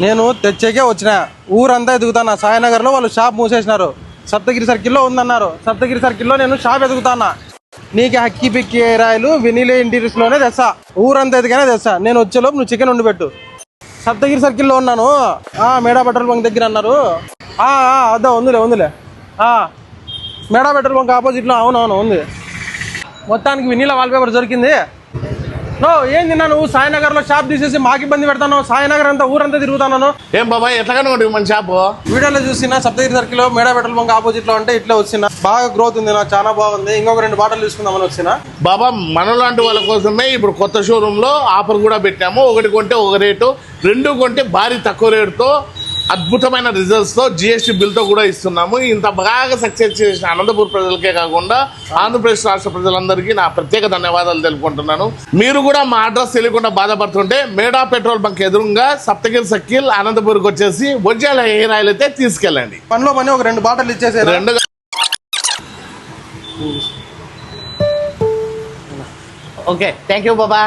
నేను తెచ్చేకే వచ్చిన. ఊరంతా ఎదుగుతానా. సాయినగర్లో వాళ్ళు షాప్ మూసేసినారు. సప్తగిరి సర్కిల్లో ఉందన్నారు. సప్తగిరి సర్కిల్లో నేను షాప్ ఎదుగుతానా. నీకు హక్కి పిక్కి రాయలు వెనీలే ఇంటీరియర్స్లోనే తెస్తా. ఊరంతా ఎదిగానే తెస్తా. నేను వచ్చేలోపు నువ్వు చికెన్ వండి పెట్టు. సప్తగిరి సర్కిల్లో ఉన్నాను. మేడా పెట్రోల్ బంక్ దగ్గర అన్నారు. అదా ఉందిలే. మేడా పెట్రోల్ బంక్ ఆపోజిట్లో. అవునవును ఉంది. మొత్తానికి వెనీలా వాల్పేపర్ దొరికింది. నో ఏం తిన్నా నువ్వు సాయినగర్లో షాప్ తీసేసి మాకు ఇబ్బంది పెడతాను. సాయినగర్ అంతా ఊరంతా తిరుగుతాను. ఏం బాబాయ్ ఎట్లాగానే ఉంటుంది మన షాపు? వీడియోలో చూసిన సప్తగిరి సర్కిల్ మేడా పెట్రోల్ బంక్ ఆపోజిట్ లో అంటే ఇట్లా వచ్చిన. బాగా గ్రోత్ ఉంది. నాకు చాలా బాగుంది. ఇంకొక 2 బాటలు తీసుకుందామని వచ్చిన. బాబా మనలాంటి వాళ్ళ కోసమే ఇప్పుడు కొత్త షోరూమ్ లో ఆఫర్ కూడా పెట్టాము. 1 కొంటే 1 రేటు, 2 కొంటే భారీ తక్కువ రేటుతో అద్భుతమైన రిజల్ట్స్ తో GST బిల్ తో కూడా ఇస్తున్నాము. ఇంత బాగా సక్సెస్ చేసిన అనంతపూర్ ప్రజలకే కాకుండా ఆంధ్రప్రదేశ్ రాష్ట్ర ప్రజలందరికీ నా ప్రత్యేక ధన్యవాదాలు తెలుపుకుంటున్నాను. మీరు కూడా మా అడ్రస్ తెలియకుండా బాధపడుతుంటే మేడా పెట్రోల్ బంక్ ఎదురుగా సప్తగిరి సర్కిల్ అనంతపూర్కి వచ్చేసి బొజ్జాల హెయిర్ ఆయిల్ అయితే తీసుకెళ్ళండి. పనిలో పని ఒక 2 బాటలు ఇచ్చేసి 2 ఓకే థ్యాంక్ యూ బాబా.